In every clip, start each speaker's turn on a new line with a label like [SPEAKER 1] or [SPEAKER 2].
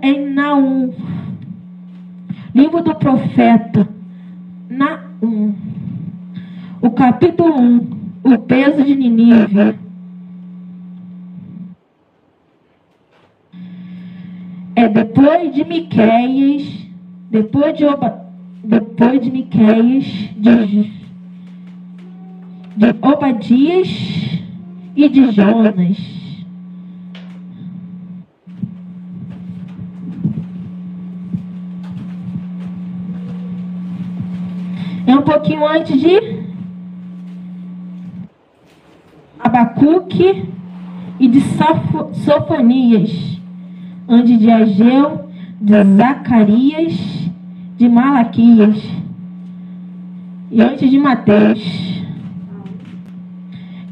[SPEAKER 1] em Naum. Livro do profeta Naum. O capítulo 1. O peso de Nínive. Depois de Miqueias, depois de Miqueias, de Obadias e de Jonas. É um pouquinho antes de Abacuque e de Sofonias, antes de Ageu, de Zacarias, de Malaquias e antes de Mateus.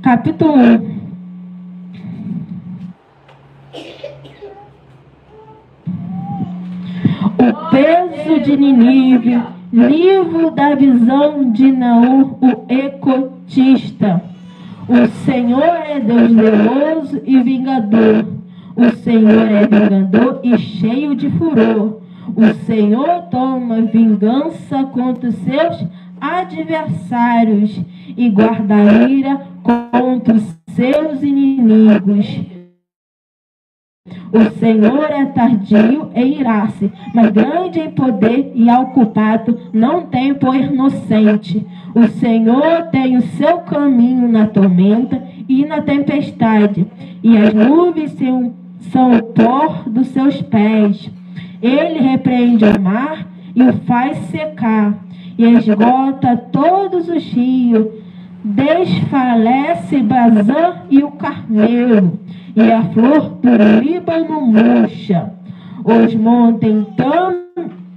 [SPEAKER 1] Capítulo 1. O peso de Nínive. Livro da visão de Naum, o ecotista. O Senhor é Deus zeloso e vingador. O Senhor é vingador e cheio de furor. O Senhor toma vingança contra os seus adversários e guarda a ira contra os seus inimigos. O Senhor é tardio em irar-se, mas grande em poder, e ao culpado não tem por inocente. O Senhor tem o seu caminho na tormenta e na tempestade, e as nuvens são o pó dos seus pés. Ele repreende o mar e o faz secar, e esgota todos os rios. Desfalece Bazã e o Carmelo, e a flor do Líbano murcha. Os montes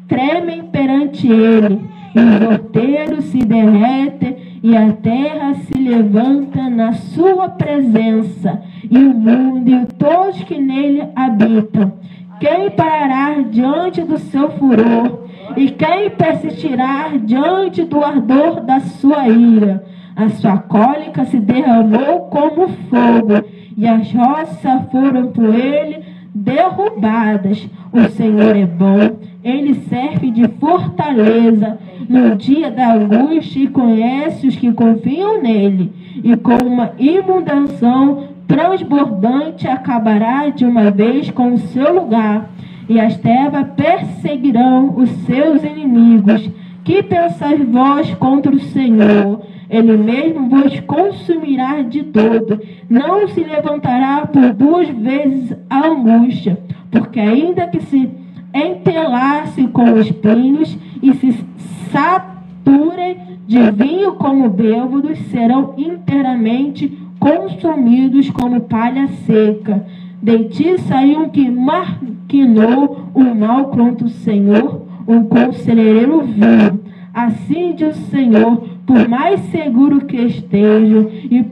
[SPEAKER 1] tremem perante ele, e os outeiros se derretem, e a terra se levanta na sua presença, e o mundo e todos que nele habitam. Quem parará diante do seu furor? E quem persistirá diante do ardor da sua ira? A sua cólica se derramou como fogo, e as roças foram por ele derrubadas. O Senhor é bom, ele serve de fortaleza no dia da angústia e conhece os que confiam nele. E com uma inundação transbordante acabará de uma vez com o seu lugar, e as trevas perseguirão os seus inimigos. Que pensais vós contra o Senhor? Ele mesmo vos consumirá de todo. Não se levantará por duas vezes a angústia, porque ainda que se entelasse com espinhos e se saturem de vinho como bêbados, serão inteiramente consumidos como palha seca. De ti saiu um que maquinou o mal contra o Senhor, um conselheiro vil. Assim diz o Senhor: por mais seguro que estejam e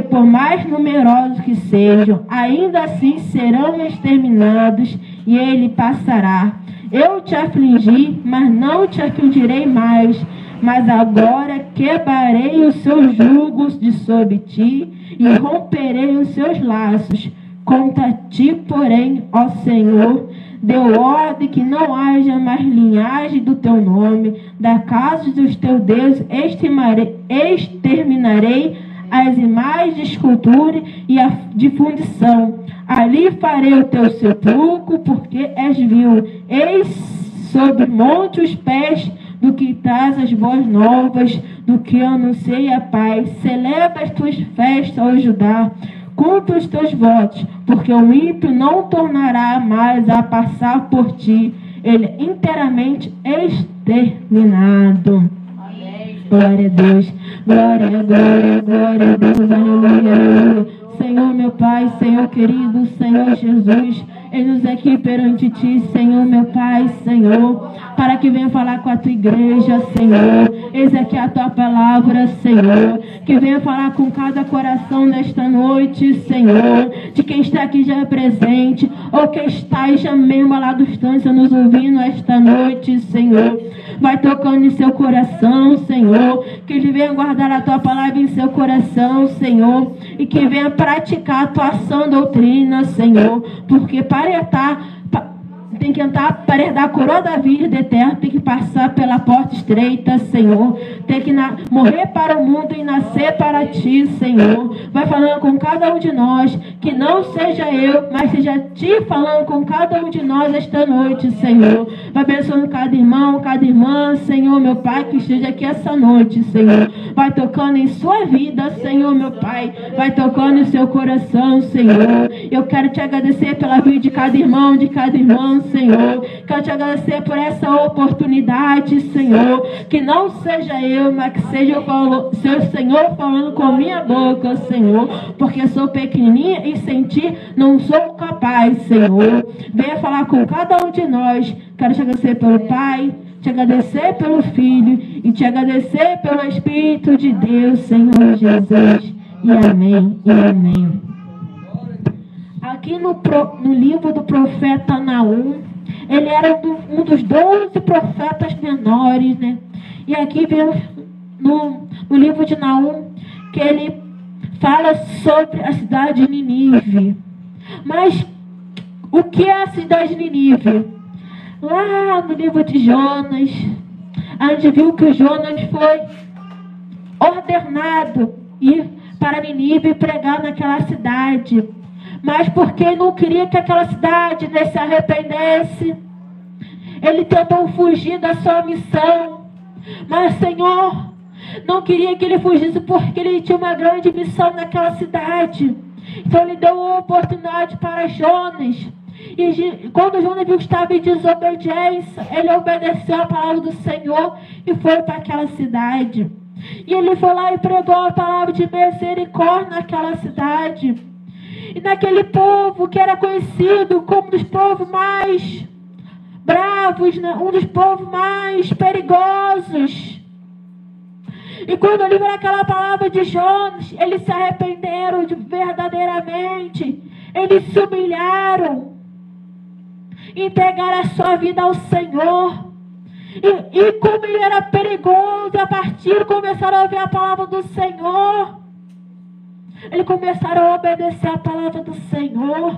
[SPEAKER 1] por mais numerosos que sejam, ainda assim serão exterminados, e ele passará. Eu te afligi, mas não te afligirei mais. Mas agora quebrarei os seus jugos de sob ti e romperei os seus laços. Contra ti, porém, ó Senhor, deu ordem que não haja mais linhagem do teu nome. Da casa dos teus deuses exterminarei as imagens de escultura e a de fundição. Ali farei o teu sepulcro, porque és vil. Eis sobre monte os pés do que traz as boas novas, do que anunciei a paz. Celebra as tuas festas, ó Judá. Cumpre os teus votos, porque o ímpio não tornará mais a passar por ti. Ele é inteiramente exterminado. Amém. Glória a Deus. Glória, glória, glória a Deus. Aleluia, aleluia. Senhor, meu Pai, Senhor querido, Senhor Jesus, eis aqui perante ti, Senhor, meu Pai, Senhor, para que venha falar com a tua igreja, Senhor. Eis aqui a tua palavra, Senhor, que venha falar com cada coração nesta noite, Senhor, de quem está aqui já presente, ou quem está já mesmo lá à distância nos ouvindo esta noite, Senhor. Vai tocando em seu coração, Senhor, que ele venha guardar a tua palavra em seu coração, Senhor, e que venha praticar a tua sã doutrina, Senhor, porque para que entrar para herdar a coroa da vida eterna, tem que passar pela porta estreita, Senhor. Tem que morrer para o mundo e nascer para Ti, Senhor. Vai falando com cada um de nós, que não seja eu, mas seja Ti falando com cada um de nós esta noite, Senhor. Vai abençoando cada irmão, cada irmã, Senhor, meu Pai, que esteja aqui essa noite, Senhor. Vai tocando em sua vida, Senhor, meu Pai. Vai tocando em seu coração, Senhor. Eu quero te agradecer pela vida de cada irmão, de cada irmã, Senhor. Quero te agradecer por essa oportunidade, Senhor. Que não seja eu, mas que seja o Senhor falando com a minha boca, Senhor. Porque eu sou pequenininha e sem Ti não sou capaz, Senhor. Venha falar com cada um de nós. Quero te agradecer pelo Pai, te agradecer pelo Filho e te agradecer pelo Espírito de Deus, Senhor Jesus. E amém, e amém. Aqui no livro do profeta Naum, ele era um dos 12 profetas menores, né? E aqui vemos no livro de Naum que ele fala sobre a cidade de Nínive. Mas o que é a cidade de Nínive? Lá no livro de Jonas, a gente viu que o Jonas foi ordenado ir para Nínive pregar naquela cidade. Mas porque não queria que aquela cidade se arrependesse, ele tentou fugir da sua missão. Mas o Senhor não queria que ele fugisse, porque ele tinha uma grande missão naquela cidade. Então ele deu uma oportunidade para Jonas. E quando Jonas viu que estava em desobediência, ele obedeceu a palavra do Senhor e foi para aquela cidade. E ele foi lá e pregou a palavra de misericórdia naquela cidade. E naquele povo que era conhecido como um dos povos mais bravos, né? Um dos povos mais perigosos. E quando ouviram aquela palavra de Jonas, eles se arrependeram verdadeiramente. Eles se humilharam. Entregaram a sua vida ao Senhor. E como ele era perigoso, a partir começaram a ouvir a palavra do Senhor. Eles começaram a obedecer a palavra do Senhor.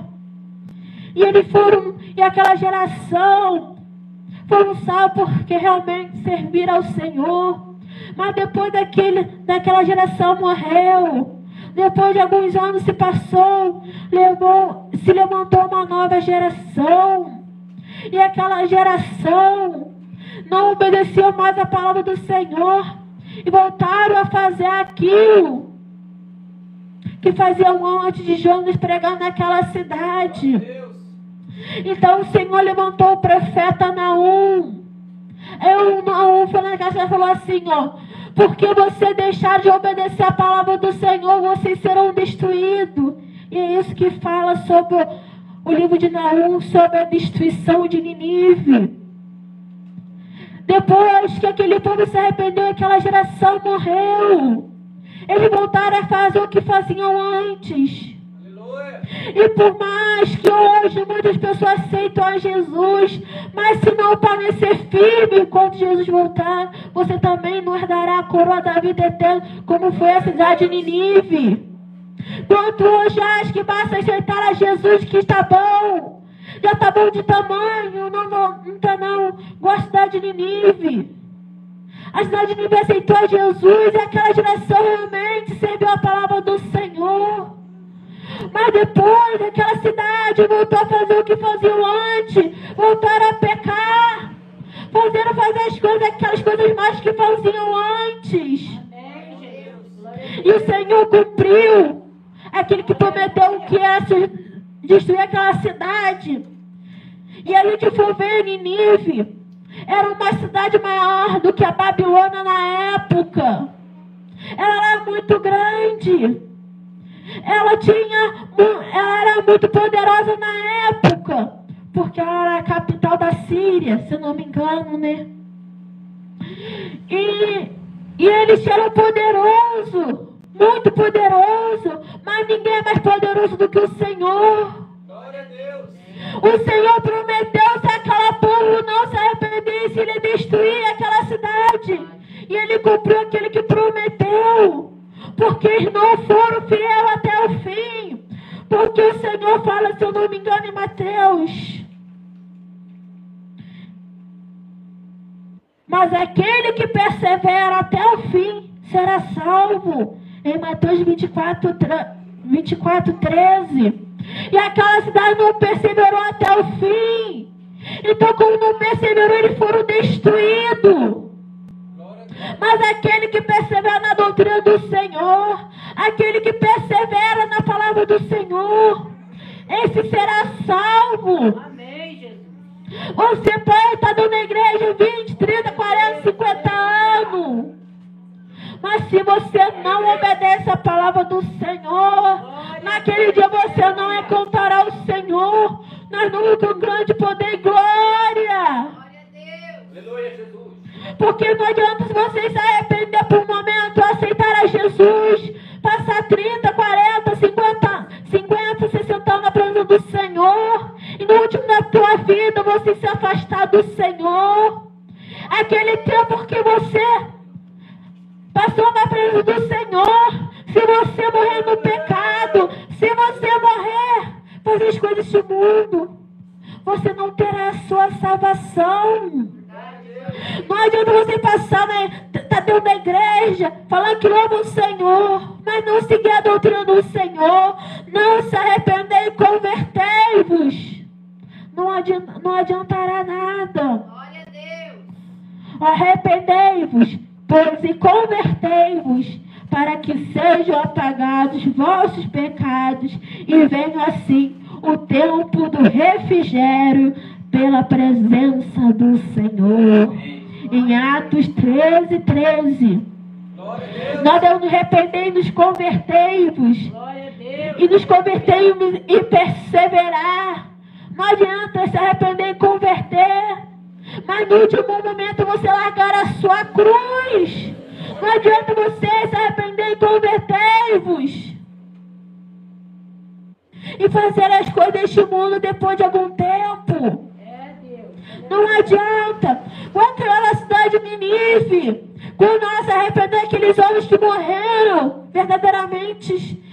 [SPEAKER 1] E aquela geração foram salvos porque realmente serviram ao Senhor. Mas depois daquela geração morreu. Depois de alguns anos se passou, se levantou uma nova geração. E aquela geração não obedeceu mais a palavra do Senhor. E voltaram a fazer aquilo que faziam antes de Jonas pregar naquela cidade. Então o Senhor levantou o profeta Naum. Naum foi naquela cidade e falou assim, porque você deixar de obedecer a palavra do Senhor, vocês serão destruídos. E é isso que fala sobre o livro de Naum, sobre a destruição de Nínive. Depois que aquele povo se arrependeu, aquela geração morreu. Eles voltaram a fazer o que faziam antes. Aleluia. E por mais que hoje muitas pessoas aceitam a Jesus, mas se não permanecer firme quando Jesus voltar, você também não herdará a coroa da vida eterna, como foi a cidade de Nínive. Quanto hoje acha que basta aceitar a Jesus que está bom, já está bom de tamanho, não gosta de Nínive. A cidade de Nínive aceitou a Jesus e aquela geração realmente serviu a palavra do Senhor. Mas depois aquela cidade voltou a fazer o que faziam antes. Voltaram a pecar. Voltaram a fazer aquelas coisas mais que faziam antes. E o Senhor cumpriu aquele que prometeu que ia destruir aquela cidade. E a gente for ver Nínive. Era uma cidade maior do que a Babilônia na época. Ela era muito grande. Ela era muito poderosa na época. Porque ela era a capital da Síria, se eu não me engano, né? E eles eram poderosos. Muito poderosos. Mas ninguém é mais poderoso do que o Senhor. Glória a Deus. O Senhor prometeu, se aquele povo não se arrependesse, Ele ia destruir aquela cidade. E Ele cumpriu aquele que prometeu. Porque eles não foram fiéis até o fim. Porque o Senhor fala, se eu não me engano, em Mateus. Mas aquele que persevera até o fim será salvo. Em Mateus 24:13. E aquela cidade não perseverou até o fim. Então, como não perseverou, eles foram destruídos. Mas aquele que persevera na doutrina do Senhor, aquele que persevera na palavra do Senhor, esse será salvo.
[SPEAKER 2] Amém, Jesus.
[SPEAKER 1] Você pode estar dando na igreja 20, 30, 40, 50 anos. Mas se você não obedece a palavra do Senhor, naquele dia você não encontrará o Senhor. Nós não com grande poder e glória.
[SPEAKER 2] Aleluia, Jesus.
[SPEAKER 1] Porque não adianta você se arrepender por um momento, aceitar a Jesus, passar 30, 40, 50, 60 anos na presença do Senhor, e no último da tua vida você se afastar do Senhor. Aquele tempo que você passou na presença do Senhor, se você morrer no pecado, se você morrer fazer as coisas deste mundo, você não terá a sua salvação. Não adianta você passar, tá dentro da igreja, falando que louva o Senhor, mas não seguir a doutrina do Senhor, não se arrepender e convertei-vos. Não adiantará nada.
[SPEAKER 2] Glória a Deus.
[SPEAKER 1] Arrependei-vos, pois, e convertei-vos, para que sejam apagados vossos pecados, e venha assim o tempo do refrigério pela presença do Senhor. Em Atos 13:13. Nós devemos nos arrepender e nos convertei-vos. E nos convertei-vos e perseverar. Não adianta se arrepender e converter, mas no último momento você largar a sua cruz. Não adianta você se arrepender e convertei-vos e fazer as coisas deste mundo depois de algum tempo. Não adianta. Quando aquela cidade de Nínive, quando nós se arrependemos daqueles homens que morreram verdadeiramente,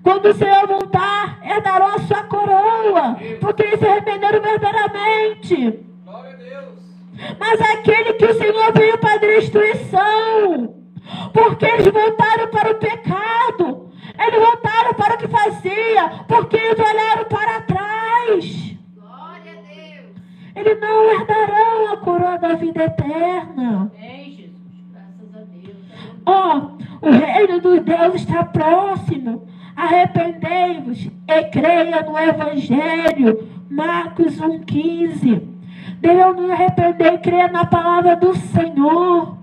[SPEAKER 1] quando o Senhor voltar, herdarão a sua coroa, porque eles se arrependeram verdadeiramente.
[SPEAKER 2] Glória a Deus.
[SPEAKER 1] Mas aquele que o Senhor veio para a destruição, porque eles voltaram para o pecado, eles voltaram para o que fazia, porque eles olharam para trás.
[SPEAKER 2] Glória a Deus.
[SPEAKER 1] Eles não herdarão a coroa da vida eterna.
[SPEAKER 2] Amém, Jesus. Graças a Deus.
[SPEAKER 1] O reino dos deuses está próximo. Arrependei-vos e creia no Evangelho. Marcos 1,15. Devemos nos arrepender e crer na palavra do Senhor.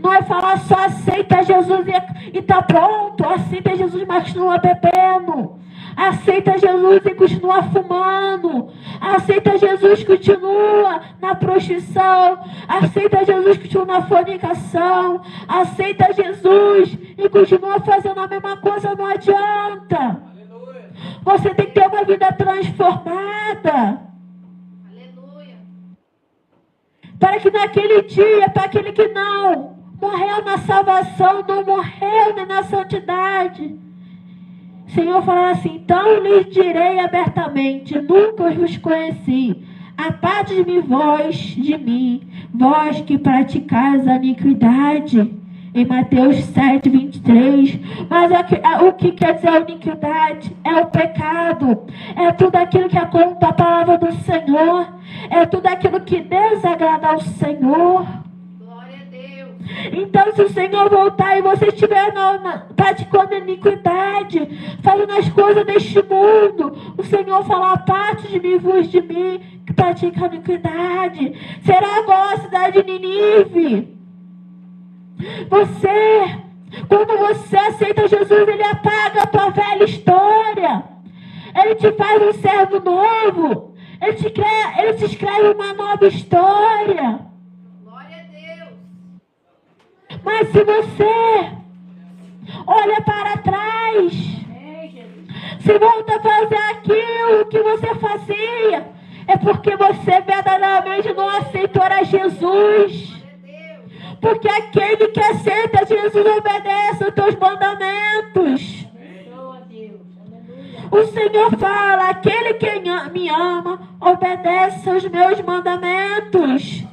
[SPEAKER 1] Não é falar só aceita Jesus e está pronto. Aceita Jesus, mas continua bebendo. Aceita Jesus e continua fumando. Aceita Jesus e continua na prostituição. Aceita Jesus e continua na fornicação. Aceita Jesus e continua fazendo a mesma coisa. Não adianta.
[SPEAKER 2] Aleluia.
[SPEAKER 1] Você tem que ter uma vida transformada.
[SPEAKER 2] Aleluia.
[SPEAKER 1] Para que naquele dia, para aquele que não morreu na salvação, não morreu nem na santidade, o Senhor falou assim: então lhes direi abertamente, nunca vos conheci. Apartai de mim, vós que praticais a iniquidade. Em Mateus 7:23. Mas o que quer dizer a iniquidade? É o pecado. É tudo aquilo que é contra a palavra do Senhor. É tudo aquilo que desagrada ao Senhor.
[SPEAKER 2] Glória a Deus.
[SPEAKER 1] Então, se o Senhor voltar e você estiver praticando iniquidade, fazendo as coisas deste mundo, o Senhor falar: parte de mim, vos de mim, que pratica a iniquidade. Será igual a cidade de Nínive. Quando você aceita Jesus, Ele apaga a tua velha história. Ele te faz um servo novo. Ele te escreve uma nova história.
[SPEAKER 2] Glória a Deus.
[SPEAKER 1] Mas se você olha para trás,
[SPEAKER 2] Amém, Jesus.
[SPEAKER 1] se volta a fazer aquilo que você fazia, é porque você verdadeiramente não aceitou a Jesus. Porque aquele que aceita Jesus obedece aos teus mandamentos.
[SPEAKER 2] Glória a Deus. Aleluia.
[SPEAKER 1] O Senhor fala: aquele que me ama, obedece aos meus mandamentos.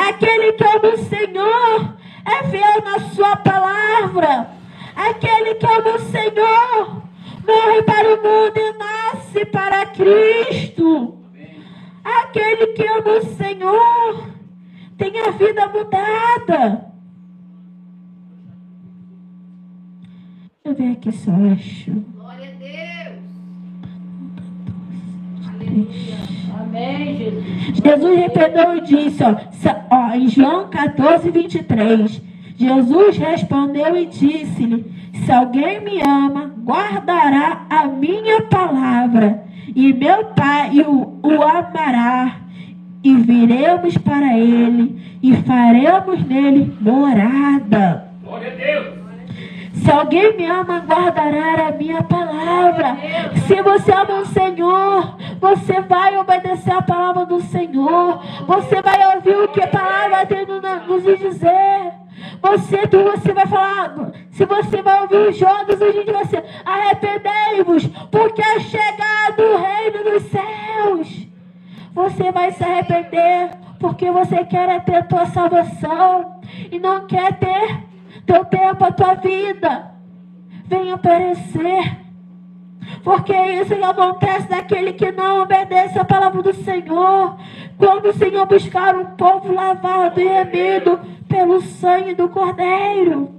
[SPEAKER 1] Aquele que ama o Senhor é fiel na sua palavra. Aquele que ama o Senhor morre para o mundo e nasce para Cristo. Aquele que ama o Senhor tem a vida mudada. Deixa eu ver aqui se eu acho.
[SPEAKER 2] Glória a Deus.
[SPEAKER 3] Amém, Jesus.
[SPEAKER 1] Jesus repreendeu e disse, em João 14, 23. Jesus respondeu e disse-lhe: se alguém me ama, guardará a minha palavra, e meu Pai o amará, e viremos para ele, e faremos nele morada.
[SPEAKER 4] Glória a Deus.
[SPEAKER 1] Se alguém me ama, guardará a minha palavra. Se você ama o Senhor, você vai obedecer a palavra do Senhor. Você vai ouvir o que a palavra tem nos dizer. Você vai falar, se você vai ouvir os Jonas, a gente vai ser: arrependei-vos, porque é chegado o reino dos céus. Você vai se arrepender, porque você quer ter a tua salvação e não quer ter teu tempo, a tua vida venha perecer. Porque é isso que acontece daquele que não obedece a palavra do Senhor. Quando o Senhor buscar um povo lavado e remido pelo sangue do Cordeiro.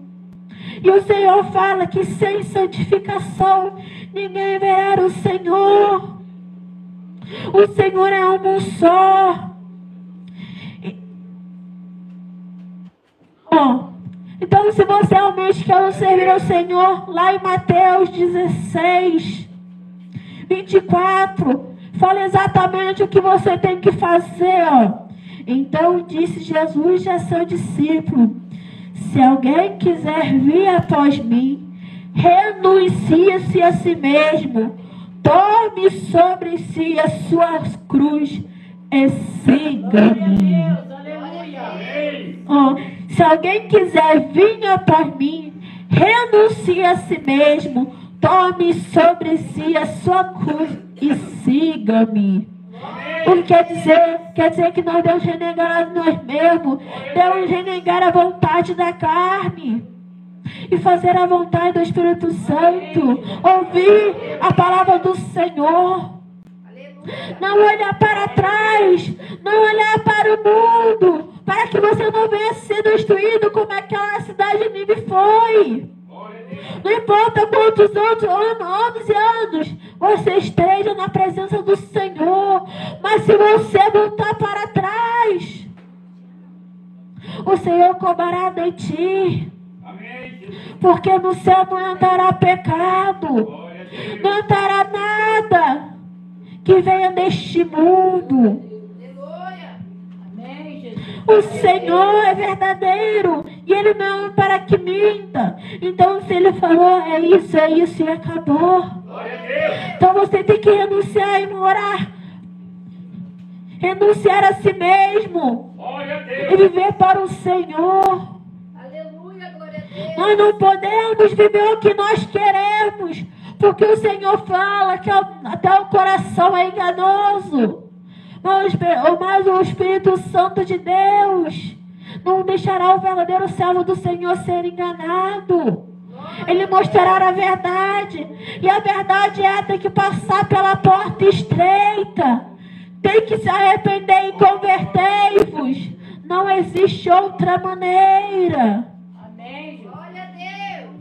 [SPEAKER 1] E o Senhor fala que sem santificação ninguém verá o Senhor. O Senhor é um só. Então, se você realmente quer servir ao Senhor, lá em Mateus 16, 24, fala exatamente o que você tem que fazer. Então disse Jesus a seu discípulo: se alguém quiser vir após mim, renuncie-se a si mesmo, tome sobre si a sua cruz e siga-me. Se alguém quiser vir após mim, renuncie a si mesmo, tome sobre si a sua cruz e siga-me. O que quer dizer? Quer dizer que nós devemos renegar a nós mesmos, devemos renegar a vontade da carne e fazer a vontade do Espírito Santo, ouvir a palavra do Senhor. Não olhar para trás, não olhar para o mundo, para que você não venha ser destruído como aquela cidade de Nínive foi. Não importa quantos anos e anos você esteja na presença do Senhor, mas se você voltar para trás, o Senhor cobrará de ti. Porque no céu não entrará pecado, não entrará nada que venha deste mundo. O Senhor é verdadeiro e Ele não é para que minta. Então, se Ele falou, é isso e acabou. Então você tem que renunciar e morar, renunciar a si mesmo e viver para o Senhor. Nós não podemos viver o que nós queremos, porque o Senhor fala que até o coração é enganoso. Mas o Espírito Santo de Deus não deixará o verdadeiro servo do Senhor ser enganado. Ele mostrará a verdade. E a verdade tem que passar pela porta estreita. Tem que se arrepender e converter-vos. Não existe outra maneira.
[SPEAKER 2] Amém. Glória a Deus.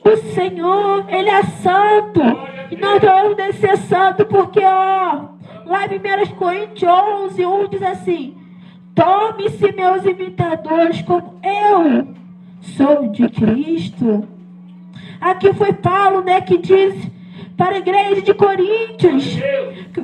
[SPEAKER 1] O Senhor, Ele é santo. E nós devemos ser santo porque, lá em 1 Coríntios 11, 1 diz assim: tome-se meus imitadores como eu sou de Cristo. Aqui foi Paulo, que diz para a igreja de Coríntios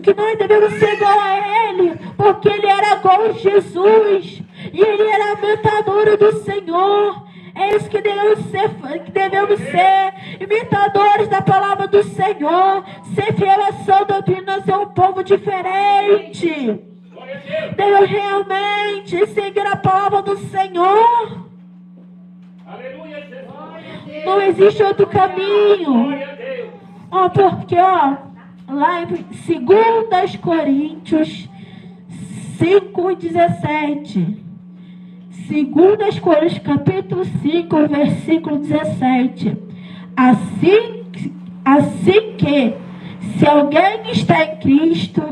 [SPEAKER 1] que nós devemos ser igual a Ele, porque Ele era igual a Jesus e Ele era imitador do Senhor. É isso que devemos ser, imitadores da palavra do Senhor, ser fiel à sua doutrina, ser um povo diferente. Devemos realmente seguir a palavra do Senhor.
[SPEAKER 4] Aleluia, Jesus.
[SPEAKER 1] Não existe outro caminho. Ó, porque, ó, lá em 2 Coríntios 5:17. 2 Coríntios capítulo 5, versículo 17. Assim que, se alguém está em Cristo,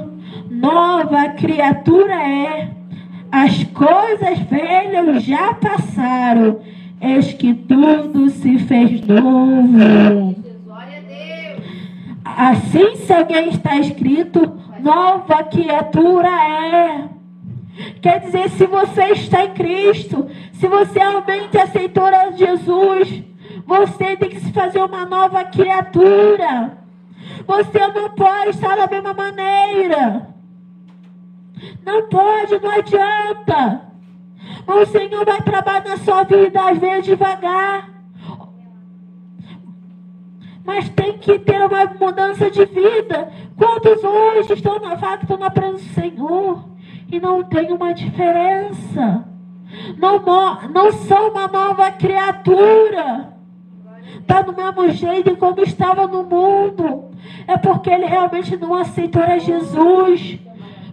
[SPEAKER 1] nova criatura é. As coisas velhas já passaram, eis que tudo se fez novo.
[SPEAKER 2] Glória a Deus.
[SPEAKER 1] Assim, se alguém está escrito, nova criatura é. Quer dizer, se você está em Cristo, se você realmente aceitou a Jesus, você tem que se fazer uma nova criatura. Você não pode estar da mesma maneira. Não pode, não adianta. O Senhor vai trabalhar na sua vida, às vezes devagar. Mas tem que ter uma mudança de vida. Quantos hoje estão na vaca, estão na presença do Senhor e não tem uma diferença? Não são uma nova criatura. Está do mesmo jeito como estava no mundo. É porque ele realmente não aceitou a Jesus.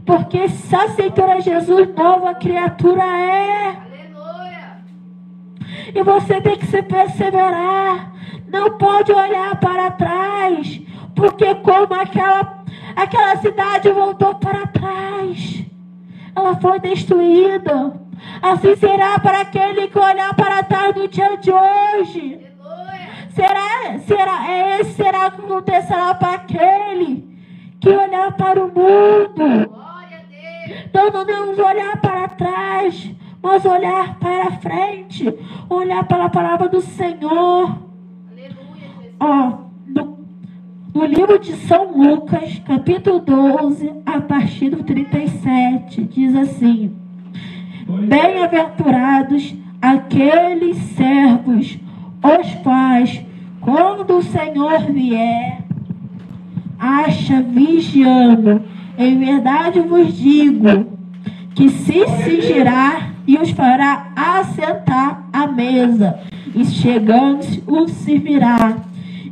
[SPEAKER 1] Porque se aceitou a Jesus, nova criatura é.
[SPEAKER 2] Aleluia.
[SPEAKER 1] E você tem que se perseverar. Não pode olhar para trás. Porque como aquela cidade voltou para trás, ela foi destruída. Assim será para aquele que olhar para trás no dia de hoje. Será que acontecerá para aquele que olhar para o mundo?
[SPEAKER 2] Glória a Deus.
[SPEAKER 1] Então não devemos olhar para trás, mas olhar para frente, olhar para a palavra do Senhor.
[SPEAKER 2] Aleluia, Jesus.
[SPEAKER 1] Ó, no livro de São Lucas, capítulo 12, a partir do 37, diz assim: bem-aventurados aqueles servos, os quais, quando o Senhor vier, acha vigiando. Em verdade vos digo que se cingirá e os fará assentar à mesa, e chegando-se os servirá.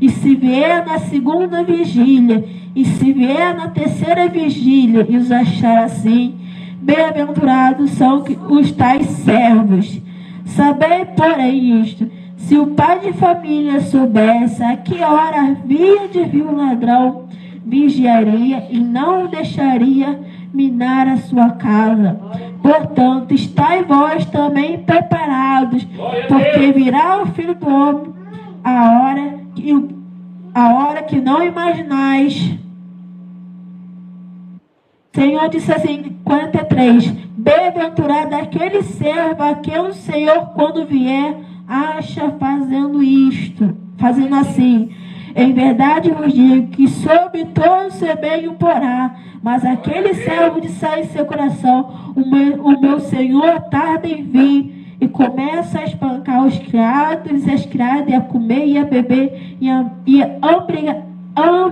[SPEAKER 1] E se vier na segunda vigília, e se vier na terceira vigília, e os achar assim, bem-aventurados são os tais servos. Sabei, porém, isto: se o pai de família soubesse a que hora havia de vir o ladrão, vigiaria e não deixaria minar a sua casa. Portanto, estai vós também preparados, porque virá o Filho do Homem a hora que não imaginais. Senhor disse assim, 43, bem-aventurado aquele servo a quem o Senhor, quando vier, acha fazendo isto, fazendo assim. Em verdade vos digo que sobre todo o seu bem o porá, mas aquele servo disser em seu coração, o meu Senhor tarda em vir, e começa a espancar os criados e as criadas, e a comer e a beber, e a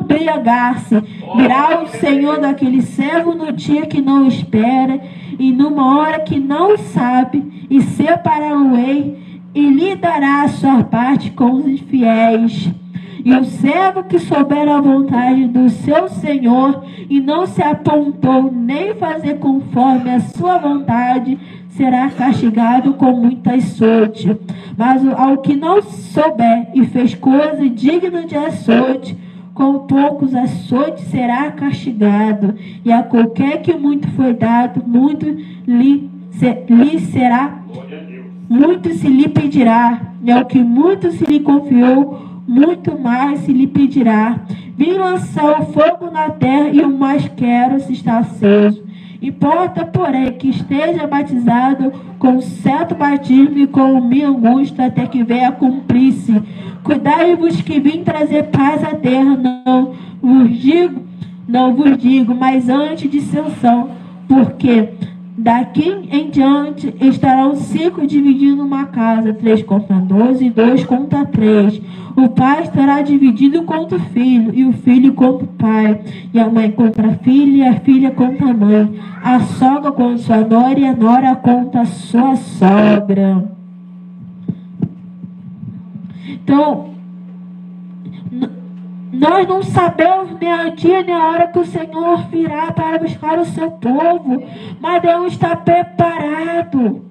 [SPEAKER 1] embriagar-se. Virá o Senhor daquele servo no dia que não espera, e numa hora que não sabe, e separá-lo-ei, e lhe dará a sua parte com os infiéis. E o servo que souber a vontade do seu Senhor, e não se apontou nem fazer conforme a sua vontade, será castigado com muito açoite. Mas ao que não souber e fez coisa digna de açoite, com poucos açoites será castigado. E a qualquer que muito foi dado, muito lhe será, muito se lhe pedirá. E ao que muito se lhe confiou, muito mais se lhe pedirá. Vim lançar o fogo na terra, e o mais quero se está aceso. Importa, porém, que esteja batizado com certo batismo e com minha angústia, até que venha cumprir-se. Cuidai-vos que vim trazer paz à terra, não vos digo, mas antes dissensão, porque daqui em diante estarão 5 dividindo uma casa, 3 contra 2 e 2 contra 3. O pai estará dividido contra o filho, e o filho contra o pai, e a mãe contra a filha, e a filha contra a mãe, a sogra contra sua nora, e a nora contra a sua sogra. Então, nós não sabemos nem o dia nem a hora que o Senhor virá para buscar o seu povo, mas devemos estar preparados.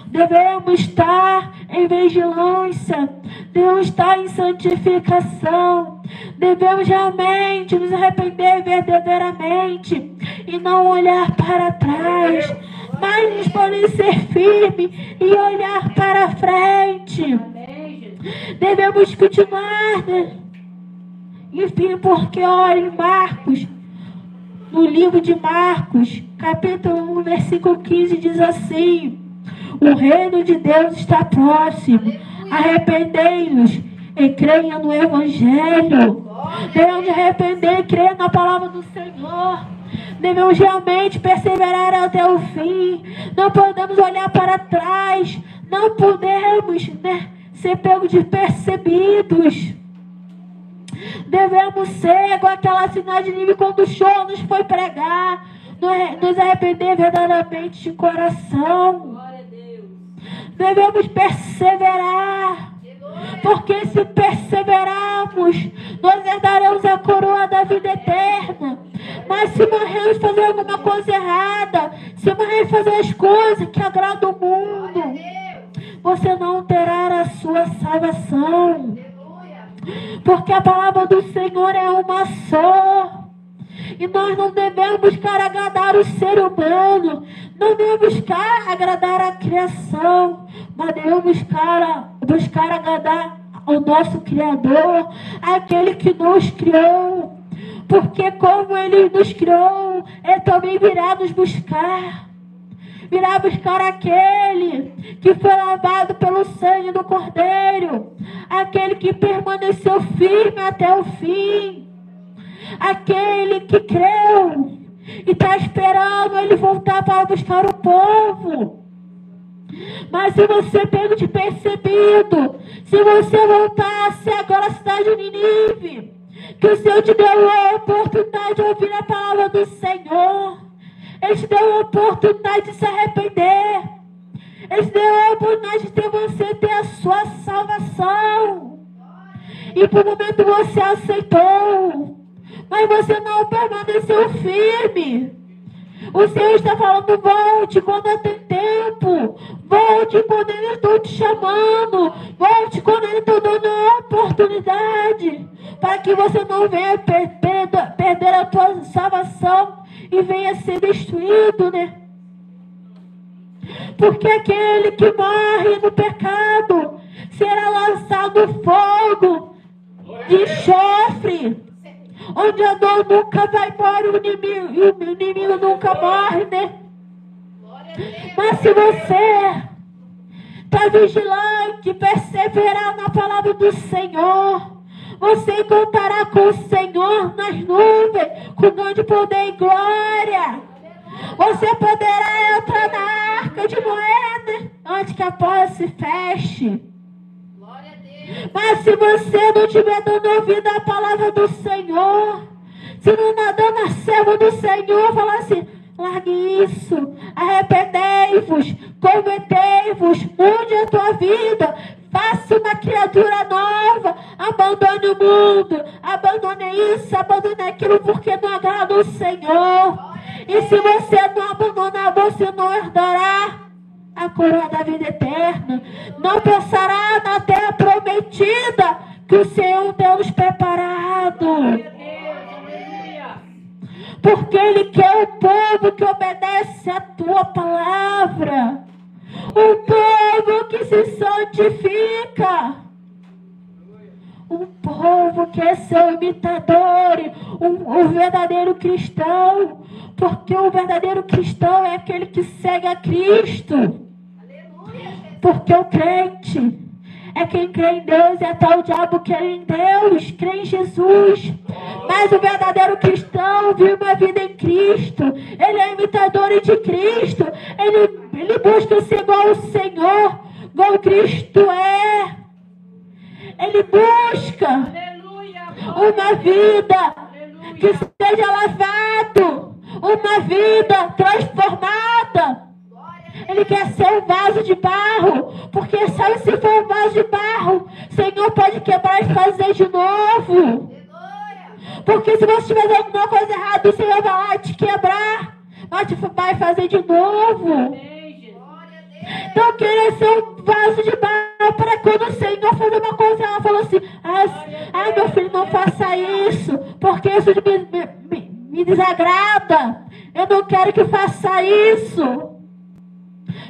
[SPEAKER 1] Devemos estar em vigilância, devemos estar em santificação, devemos realmente nos arrepender verdadeiramente e não olhar para trás, mas nos permanecer firme e olhar para frente. Devemos continuar, né? Enfim, porque olha em Marcos, no livro de Marcos, capítulo 1, versículo 15, diz assim: o reino de Deus está próximo, arrependei-vos e creia no Evangelho. Devemos arrepender e crer na palavra do Senhor. Devemos realmente perseverar até o fim. Não podemos olhar para trás, não podemos, né, ser pegos despercebidos. Devemos ser igual aquela cidade de Nínive quando o show nos foi pregar, nos arrepender verdadeiramente de coração. Devemos perseverar, porque se perseverarmos, nós herdaremos a coroa da vida eterna. Mas se morrermos fazer alguma coisa errada, se morrermos fazer as coisas que agradam o mundo, você não terá a sua salvação. Porque a palavra do Senhor é uma só. E nós não devemos buscar agradar o ser humano, não devemos buscar agradar a criação, mas devemos buscar agradar ao nosso Criador, aquele que nos criou. Porque como Ele nos criou, Ele também virá nos buscar. Virá buscar aquele que foi lavado pelo sangue do Cordeiro, aquele que permaneceu firme até o fim, aquele que creu e está esperando Ele voltar para buscar o povo. Mas se você pego de percebido, se você voltasse agora à cidade de Nínive, que o Senhor te deu a oportunidade de ouvir a palavra do Senhor, Ele te deu a oportunidade de se arrepender, Ele te deu a oportunidade de você ter a sua salvação, e por um momento você aceitou, mas você não permaneceu firme. O Senhor está falando: volte quando tem tempo, volte quando Ele está te chamando, volte quando Ele está dando a oportunidade, para que você não venha perder a tua salvação e venha ser destruído, né? Porque aquele que morre no pecado será lançado no fogo de enxofre, onde a dor nunca vai embora e o inimigo nunca morre, né? Mas se você está vigilante, perseverar na palavra do Senhor, você encontrará com o Senhor nas nuvens, com grande poder e glória. Você poderá entrar na arca de Noé antes que a porta se feche. Mas se você não estiver dando ouvido à palavra do Senhor, se não nadar na serva do Senhor, falar assim: largue isso, arrependei-vos, convertei-vos, mude a tua vida, faça uma criatura nova, abandone o mundo, abandone isso, abandone aquilo, porque não agrada o Senhor. E se você não abandonar, você não herdará a coroa da vida eterna, não passará na terra prometida que o Senhor tem nos preparado. Porque Ele quer o povo que obedece a tua palavra, um povo que se santifica, um povo que é seu imitador, um verdadeiro cristão, porque o verdadeiro cristão é aquele que segue a Cristo. Porque o crente é quem crê em Deus, e até o diabo crê em Deus, crê em Jesus. Mas o verdadeiro cristão vive uma vida em Cristo, ele é imitador de Cristo, ele busca ser igual ao Senhor, igual Cristo é. Ele busca uma vida que seja lavado, uma vida transformada. Ele quer ser um vaso de barro, porque sabe, se for um vaso de barro, Senhor pode quebrar e fazer de novo.
[SPEAKER 2] Aleluia.
[SPEAKER 1] Porque se você tiver alguma coisa errada, o Senhor vai lá te quebrar. Vai fazer de novo.
[SPEAKER 3] Amém, Jesus.
[SPEAKER 2] Glória a Deus.
[SPEAKER 1] Então eu queria ser um vaso de barro para quando o Senhor fazer uma coisa, ela falou assim, ai meu filho, não faça isso, porque isso me desagrada. Eu não quero que faça isso.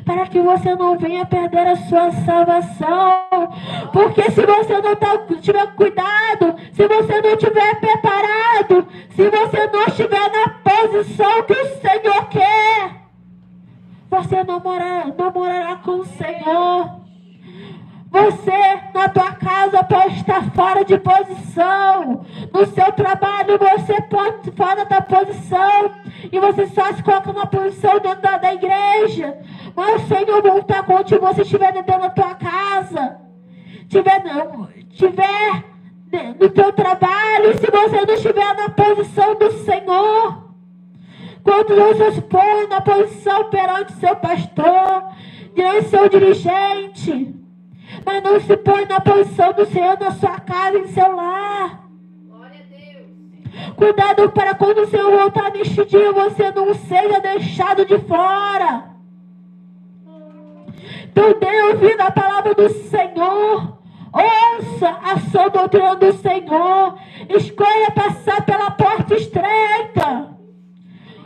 [SPEAKER 1] Para que você não venha perder a sua salvação. Porque se você não tiver cuidado, se você não estiver preparado, se você não estiver na posição que o Senhor quer, você não morará com o Senhor. Você, na tua casa, pode estar fora de posição. No seu trabalho, você pode estar fora da posição. E você só se coloca na posição dentro da igreja. Mas o Senhor não está contigo se você estiver dentro da tua casa. Estiver no teu trabalho. E se você não estiver na posição do Senhor. Quando você se põe na posição perante seu pastor, diante do seu dirigente. Mas não se põe na posição do Senhor na sua casa, em seu lar.
[SPEAKER 2] Glória a Deus.
[SPEAKER 1] Cuidado para quando o Senhor voltar neste dia, você não seja deixado de fora. Então dê ouvido à palavra do Senhor. Ouça a sua doutrina do Senhor. Escolha passar pela porta estreita.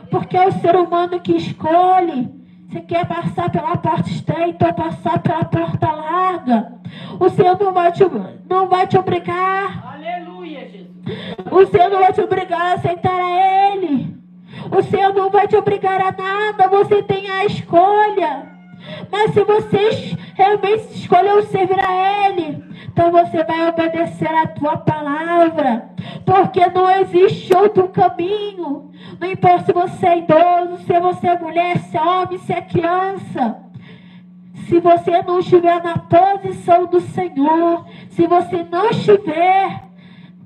[SPEAKER 1] Porque é o ser humano que escolhe. Você quer passar pela porta estreita ou passar pela porta larga? O Senhor não vai te obrigar.
[SPEAKER 3] Aleluia, Jesus.
[SPEAKER 1] O Senhor não vai te obrigar a aceitar a Ele. O Senhor não vai te obrigar a nada. Você tem a escolha. Mas se você realmente escolheu servir a Ele, então você vai obedecer a tua palavra. Porque não existe outro caminho. Não importa se você é idoso, se você é mulher, se é homem, se é criança. Se você não estiver na posição do Senhor, se você não estiver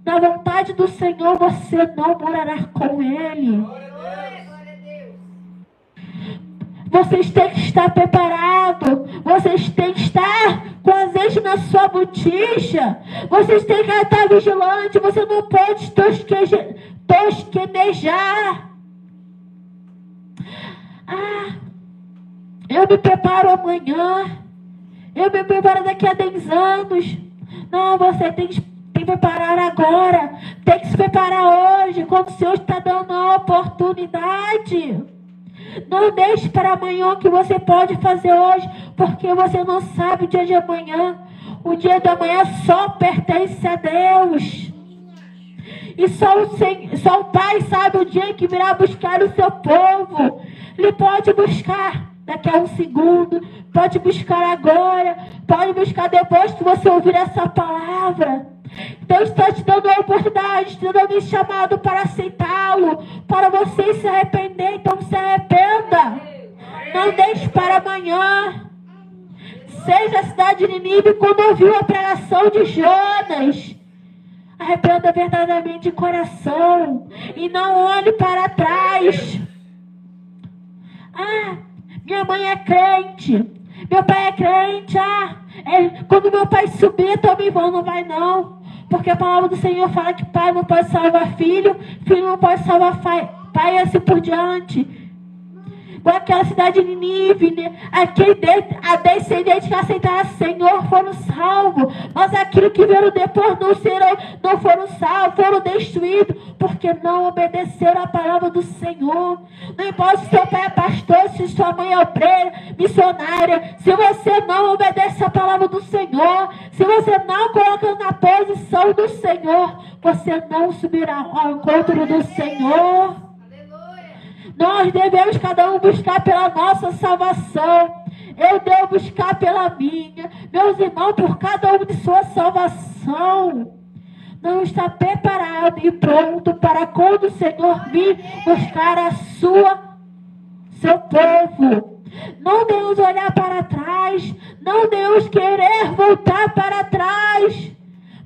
[SPEAKER 1] na vontade do Senhor, você não morará com Ele.
[SPEAKER 2] Glória a Deus.
[SPEAKER 1] Vocês têm que estar preparados. Vocês têm que estar com azeite na sua botija. Vocês têm que estar vigilantes. Você não pode tosquenejar. Eu me preparo amanhã. Eu me preparo daqui a 10 anos. Não, você tem que preparar agora. Tem que se preparar hoje, quando o Senhor está dando a oportunidade. Não deixe para amanhã o que você pode fazer hoje, porque você não sabe o dia de amanhã. O dia de amanhã só pertence a Deus. E só o Pai sabe o dia em que virá buscar o seu povo. Ele pode buscar daqui a um segundo, pode buscar agora, pode buscar depois que você ouvir essa palavra. Então está te dando a oportunidade, te dando um chamado para aceitá-lo, para você se arrepender. Então se arrependa. Não deixe para amanhã. Seja a cidade de Nínive quando ouviu a pregação de Jonas. Arrependa verdadeiramente de coração e não olhe para trás. Minha mãe é crente, meu pai é crente. Quando meu pai subir, também vou. Não vai não, porque a palavra do Senhor fala que pai não pode salvar filho, filho não pode salvar pai, e assim por diante. Com aquela cidade de Nínive, né? A descendente que aceitaram o Senhor foram salvos, mas aquilo que vieram depois não foram salvos, foram destruídos, porque não obedeceram a palavra do Senhor. Não importa se seu pai é pastor, se sua mãe é obreira, missionária, se você não obedece a palavra do Senhor, se você não coloca na posição do Senhor, você não subirá ao encontro do Senhor. Nós devemos cada um buscar pela nossa salvação. Eu devo buscar pela minha. Meus irmãos, por cada um de sua salvação. Não está preparado e pronto para quando o Senhor vir buscar seu povo. Não devemos olhar para trás. Não devemos querer voltar para trás.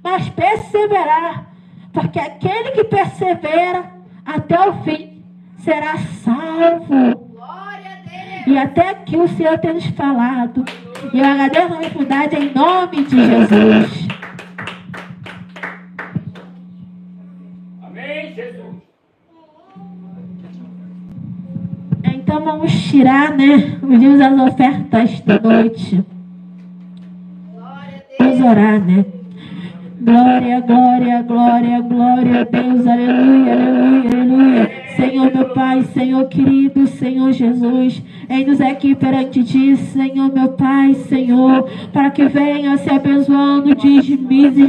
[SPEAKER 1] Mas perseverar. Porque aquele que persevera até o fim será salvo.
[SPEAKER 2] Glória a Deus.
[SPEAKER 1] E até aqui o Senhor tem nos falado. E eu agradeço a oportunidade em nome de Jesus. Então vamos tirar, né? Unimos as ofertas da noite.
[SPEAKER 2] Glória a Deus.
[SPEAKER 1] Vamos orar, né? Glória, glória, glória, glória a Deus, aleluia, aleluia, aleluia. Senhor meu Pai, Senhor querido, Senhor Jesus, eis-nos aqui perante Ti, Senhor meu Pai, Senhor, para que venha se abençoando, dizimista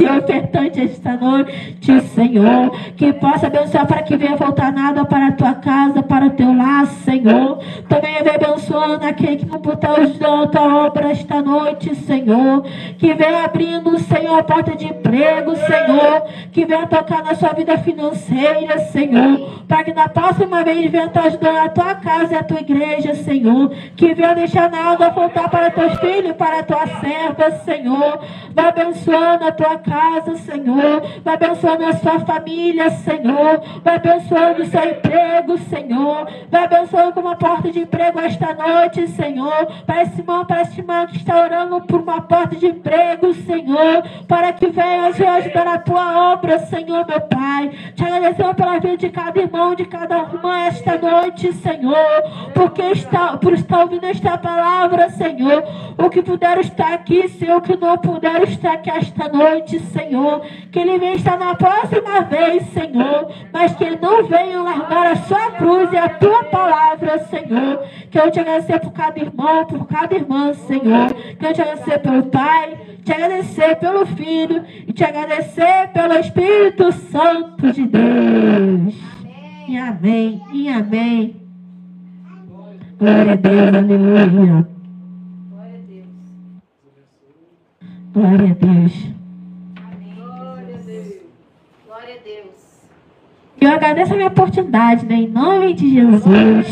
[SPEAKER 1] e ofertante esta noite, Senhor, que possa abençoar para que venha voltar nada para a Tua casa, para o Teu lar, Senhor. Também venha abençoando aquele que não botou os dons da Tua obra esta noite, Senhor, que venha abrindo, Senhor, a porta de emprego, Senhor, que venha tocar na sua vida financeira, Senhor, para que na próxima vez venha te ajudando a tua casa e a tua igreja, Senhor, que venha deixar nada voltar para teus filhos, para a tua serva, Senhor. Vai abençoando a tua casa, Senhor, vai abençoando a sua família, Senhor, vai abençoando o seu emprego, Senhor, vai abençoando com uma porta de emprego esta noite, Senhor, para esse irmão que está orando por uma porta de emprego, Senhor, para que venha ajudar a tua obra, Senhor, meu Pai. Te agradecemos pela vida de cada irmão, de cada irmã esta noite, Senhor, por estar ouvindo esta palavra, Senhor. O que puderam estar aqui, Senhor, o que não puderam estar aqui esta noite, Senhor, que ele venha estar na próxima vez, Senhor, mas que ele não venha largar a sua cruz e a tua palavra, Senhor. Que eu te agradecer por cada irmão, por cada irmã, Senhor. Que eu te agradecer pelo Pai, te agradecer pelo Filho e te agradecer pelo Espírito Santo de Deus. E amém, e amém. Glória a Deus, aleluia.
[SPEAKER 2] Glória a Deus.
[SPEAKER 1] Glória a Deus.
[SPEAKER 2] Amém. Glória a Deus. Glória a Deus.
[SPEAKER 1] Eu agradeço a minha oportunidade, né? Em nome de Jesus.